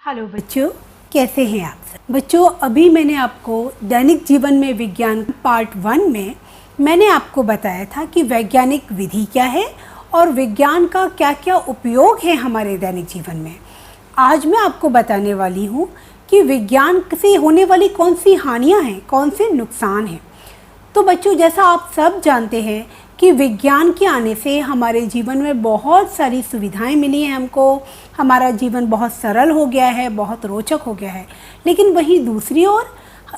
Hello बच्चों, कैसे हैं आप सब। बच्चों, अभी मैंने आपको दैनिक जीवन में विज्ञान पार्ट 1 में मैंने आपको बताया था कि वैज्ञानिक विधि क्या है और विज्ञान का क्या क्या उपयोग है हमारे दैनिक जीवन में। आज मैं आपको बताने वाली हूँ कि विज्ञान से होने वाली कौन सी हानियाँ हैं, कौन से नुकसान हैं। तो बच्चों, जैसा आप सब जानते हैं कि विज्ञान के आने से हमारे जीवन में बहुत सारी सुविधाएं मिली हैं हमको, हमारा जीवन बहुत सरल हो गया है, बहुत रोचक हो गया है। लेकिन वहीं दूसरी ओर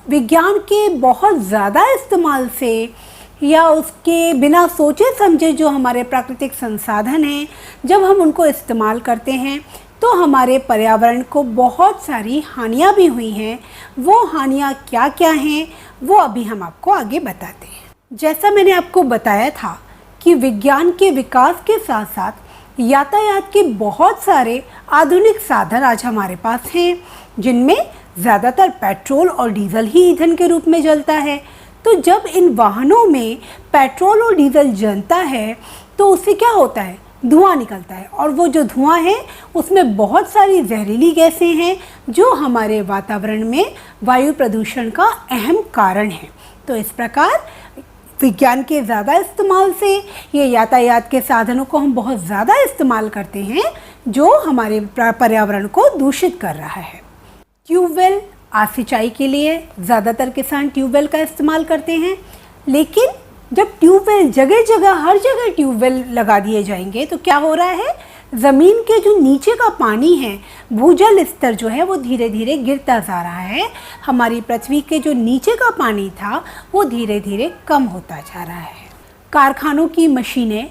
विज्ञान के बहुत ज़्यादा इस्तेमाल से या उसके बिना सोचे समझे जो हमारे प्राकृतिक संसाधन हैं, जब हम उनको इस्तेमाल करते हैं तो हमारे पर्यावरण को बहुत सारी हानियाँ भी हुई हैं। वो हानियाँ क्या क्या हैं वो अभी हम आपको आगे बताते हैं। जैसा मैंने आपको बताया था कि विज्ञान के विकास के साथ साथ यातायात के बहुत सारे आधुनिक साधन आज हमारे पास हैं, जिनमें ज़्यादातर पेट्रोल और डीजल ही ईंधन के रूप में जलता है। तो जब इन वाहनों में पेट्रोल और डीजल जलता है तो उससे क्या होता है, धुआं निकलता है, और वो जो धुआं है उसमें बहुत सारी जहरीली गैसें हैं जो हमारे वातावरण में वायु प्रदूषण का अहम कारण है। तो इस प्रकार विज्ञान के ज़्यादा इस्तेमाल से ये यातायात के साधनों को हम बहुत ज़्यादा इस्तेमाल करते हैं जो हमारे पर्यावरण को दूषित कर रहा है। ट्यूबवेल, आज सिंचाई के लिए ज़्यादातर किसान ट्यूबवेल का इस्तेमाल करते हैं, लेकिन जब ट्यूबवेल जगह जगह हर जगह ट्यूबवेल लगा दिए जाएंगे तो क्या हो रहा है, ज़मीन के जो नीचे का पानी है, भूजल स्तर जो है वो धीरे धीरे गिरता जा रहा है। हमारी पृथ्वी के जो नीचे का पानी था वो धीरे धीरे कम होता जा रहा है। कारखानों की मशीनें,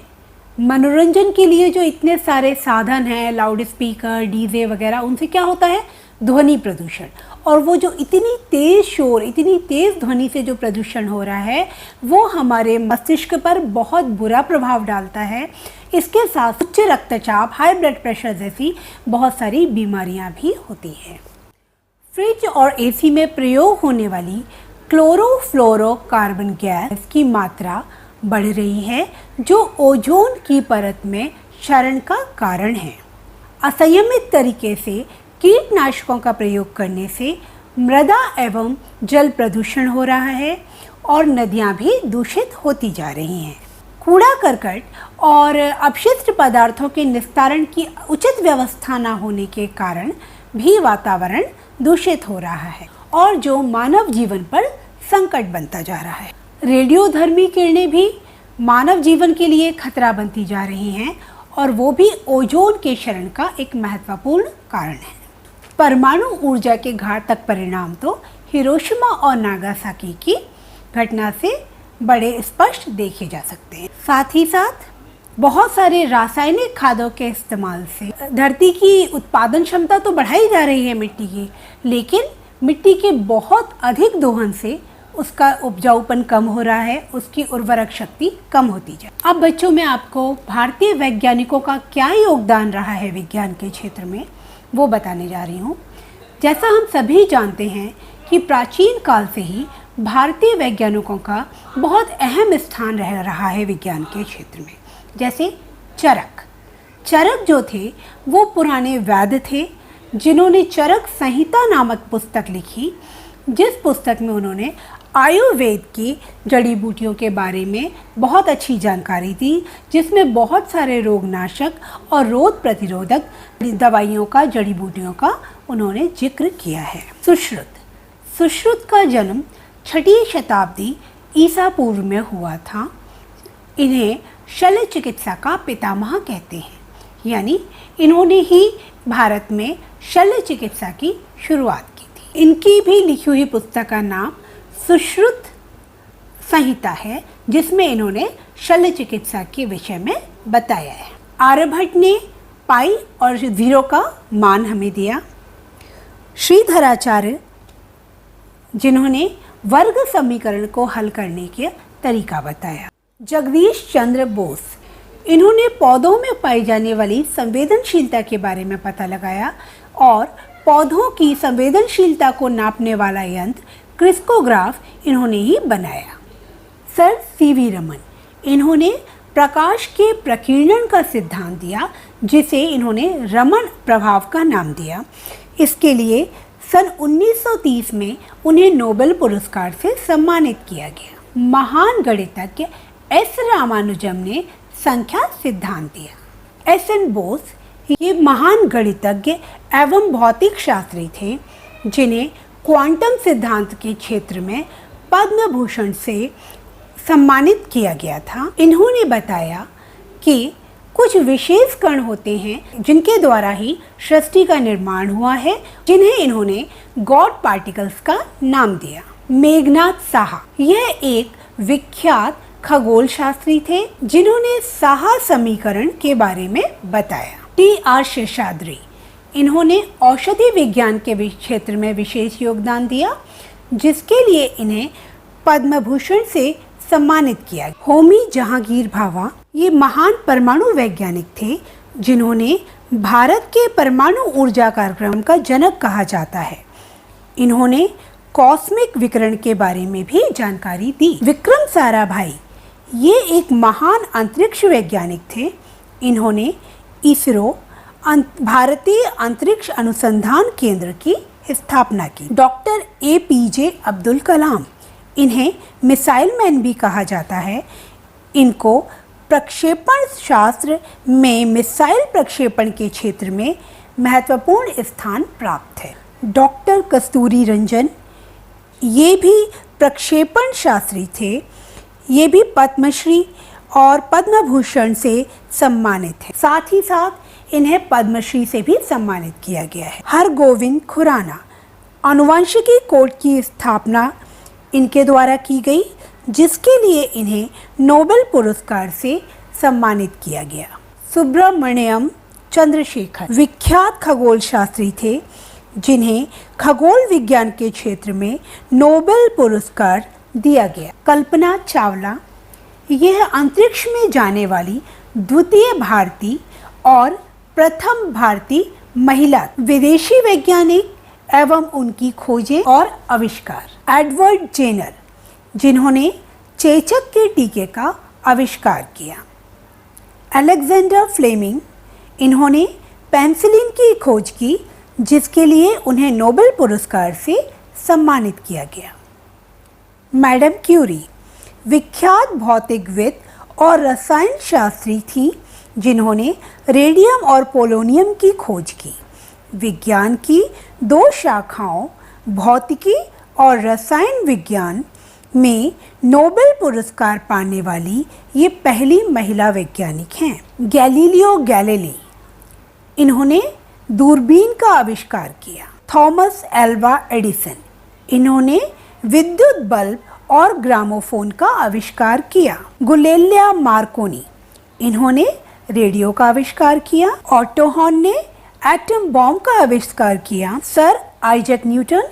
मनोरंजन के लिए जो इतने सारे साधन हैं, लाउड स्पीकर, डीजे वगैरह, उनसे क्या होता है, ध्वनि प्रदूषण। और वो जो इतनी तेज़ शोर, इतनी तेज़ ध्वनि से जो प्रदूषण हो रहा है वो हमारे मस्तिष्क पर बहुत बुरा प्रभाव डालता है। इसके साथ उच्च रक्तचाप, हाई ब्लड प्रेशर जैसी बहुत सारी बीमारियां भी होती हैं। फ्रिज और एसी में प्रयोग होने वाली क्लोरोफ्लोरोकार्बन गैस की मात्रा बढ़ रही है जो ओजोन की परत में क्षरण का कारण है। असंयमित तरीके से कीटनाशकों का प्रयोग करने से मृदा एवं जल प्रदूषण हो रहा है और नदियां भी दूषित होती जा रही हैं। कूड़ा करकट और अपशिष्ट पदार्थों के निस्तारण की उचित व्यवस्था न होने के कारण भी वातावरण दूषित हो रहा है और जो मानव जीवन पर संकट बनता जा रहा है। रेडियोधर्मी किरणें भी मानव जीवन के लिए खतरा बनती जा रही हैं और वो भी ओजोन के क्षरण का एक महत्वपूर्ण कारण है। परमाणु ऊर्जा के घातक परिणाम तो हिरोशिमा और नागासाकी की घटना से बड़े स्पष्ट देखे जा सकते हैं। साथ ही साथ बहुत सारे रासायनिक खादों के इस्तेमाल से धरती की उत्पादन क्षमता तो बढ़ाई जा रही है मिट्टी की, लेकिन मिट्टी के बहुत अधिक दोहन से उसका उपजाऊपन कम हो रहा है, उसकी उर्वरक शक्ति कम होती जाए। अब बच्चों, मैं आपको भारतीय वैज्ञानिकों का क्या योगदान रहा है विज्ञान के क्षेत्र में वो बताने जा रही हूँ। जैसा हम सभी जानते हैं कि प्राचीन काल से ही भारतीय वैज्ञानिकों का बहुत अहम स्थान रह रहा है विज्ञान के क्षेत्र में। जैसे चरक जो थे वो पुराने वैद्य थे जिन्होंने चरक संहिता नामक पुस्तक लिखी, जिस पुस्तक में उन्होंने आयुर्वेद की जड़ी बूटियों के बारे में बहुत अच्छी जानकारी दी, जिसमें बहुत सारे रोगनाशक और रोग प्रतिरोधक दवाइयों का, जड़ी बूटियों का उन्होंने जिक्र किया है। सुश्रुत का जन्म 6वीं शताब्दी ईसा पूर्व में हुआ था। इन्हें शल्य चिकित्सा का पितामह कहते हैं, यानी इन्होंने ही भारत में शल्य चिकित्सा की शुरुआत की थी। इनकी भी लिखी हुई पुस्तक का नाम सुश्रुत संहिता है, जिसमें इन्होंने शल्य चिकित्सा के विषय में बताया है। आर्यभट्ट ने पाई और जीरो का मान हमें दिया। श्रीधराचार्य, जिन्होंने वर्ग समीकरण को हल करने के तरीका बताया। जगदीश चंद्र बोस, इन्होंने पौधों में पाई जाने वाली संवेदनशीलता के बारे में पता लगाया और पौधों की संवेदनशीलता को नापने वाला यंत्र क्रिस्कोग्राफ इन्होंने ही बनाया। सर सीवी रमन, इन्होंने प्रकाश के प्रकीर्णन का सिद्धांत दिया, जिसे इन्होंने रमन प्रभाव का नाम दिया। इसके लिए सन 1930 में उन्हें नोबेल पुरस्कार से सम्मानित किया गया। महान गणितज्ञ एस रामानुजम ने संख्या सिद्धांत दिया। एस एन बोस ये महान गणितज्ञ एवं भौतिक शास्त्री थे जिन्हें क्वांटम सिद्धांत के क्षेत्र में पद्म भूषण से सम्मानित किया गया था। इन्होंने बताया कि कुछ विशेष कण होते हैं जिनके द्वारा ही सृष्टि का निर्माण हुआ है, जिन्हें इन्होंने गॉड पार्टिकल्स का नाम दिया। मेघनाथ साहा यह एक विख्यात खगोल शास्त्री थे जिन्होंने साहा समीकरण के बारे में बताया। टी.आर. शेषाद्री इन्होंने औषधि विज्ञान के क्षेत्र में विशेष योगदान दिया, जिसके लिए इन्हें पद्म भूषण से सम्मानित किया। होमी जहांगीर भाभा ये महान परमाणु वैज्ञानिक थे जिन्होंने भारत के परमाणु ऊर्जा कार्यक्रम का जनक कहा जाता है। इन्होंने कॉस्मिक विकिरण के बारे में भी जानकारी दी। विक्रम साराभाई ये एक महान अंतरिक्ष वैज्ञानिक थे। इन्होंने इसरो भारतीय अंतरिक्ष अनुसंधान केंद्र की स्थापना की। डॉक्टर APJ अब्दुल कलाम इन्हें मिसाइल मैन भी कहा जाता है। इनको प्रक्षेपण शास्त्र में मिसाइल प्रक्षेपण के क्षेत्र में महत्वपूर्ण स्थान प्राप्त है। डॉक्टर कस्तूरी रंजन ये भी प्रक्षेपण शास्त्री थे। ये भी पद्मश्री और पद्म भूषण से सम्मानित है। साथ ही साथ इन्हें पद्मश्री से भी सम्मानित किया गया है। हरगोविंद खुराना आनुवंशिकी कोड की स्थापना इनके द्वारा की गई, जिसके लिए इन्हें नोबेल पुरस्कार से सम्मानित किया गया। सुब्रमण्यम चंद्रशेखर विख्यात खगोल शास्त्री थे जिन्हें खगोल विज्ञान के क्षेत्र में नोबेल पुरस्कार दिया गया। कल्पना चावला यह अंतरिक्ष में जाने वाली द्वितीय भारतीय और प्रथम भारतीय महिला विदेशी वैज्ञानिक एवं उनकी खोजें और आविष्कार। एडवर्ड जेनर जिन्होंने चेचक के टीके का आविष्कार किया। अलेक्जेंडर फ्लेमिंग इन्होंने पेनिसिलिन की खोज की, जिसके लिए उन्हें नोबेल पुरस्कार से सम्मानित किया गया। मैडम क्यूरी विख्यात भौतिकविद और रसायन शास्त्री थी जिन्होंने रेडियम और पोलोनियम की खोज की। विज्ञान की दो शाखाओं भौतिकी और रसायन विज्ञान में नोबेल पुरस्कार पाने वाली ये पहली महिला वैज्ञानिक हैं। गैलीलियो गैलीली इन्होंने दूरबीन का आविष्कार किया। थॉमस एल्वा एडिसन इन्होंने विद्युत बल्ब और ग्रामोफोन का आविष्कार किया। गुलेलिया मार्कोनी इन्होंने रेडियो का आविष्कार किया। ऑटो हॉर्न ने एटम बॉम्ब का आविष्कार किया। सर आइजैक न्यूटन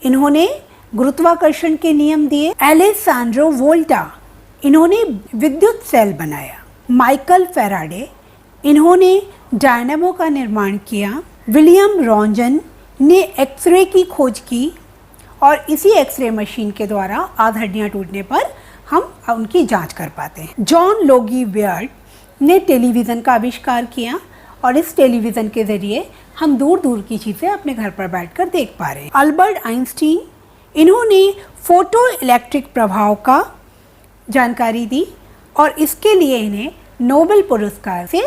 इन्होंने गुरुत्वाकर्षण के नियम दिए। एलेसांड्रो वोल्टा इन्होंने विद्युत सेल बनाया। माइकल फैराडे इन्होंने डायनामो का निर्माण किया। विलियम रॉन्जन ने एक्सरे की खोज की और इसी एक्सरे मशीन के द्वारा आध हड्डियां टूटने पर हम उनकी जांच कर पाते हैं। जॉन लोगी बियर्ड ने टेलीविज़न का आविष्कार किया और इस टेलीविज़न के ज़रिए हम दूर दूर की चीज़ें अपने घर पर बैठकर देख पा रहे हैं। अल्बर्ट आइंस्टीन इन्होंने फोटो इलेक्ट्रिक प्रभाव का जानकारी दी और इसके लिए इन्हें नोबेल पुरस्कार से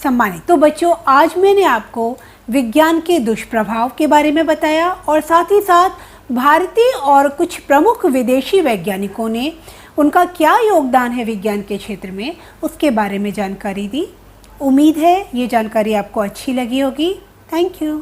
सम्मानित। तो बच्चों, आज मैंने आपको विज्ञान के दुष्प्रभाव के बारे में बताया और साथ ही साथ भारतीय और कुछ प्रमुख विदेशी वैज्ञानिकों ने उनका क्या योगदान है विज्ञान के क्षेत्र में, उसके बारे में जानकारी दी। उम्मीद है ये जानकारी आपको अच्छी लगी होगी। Thank you.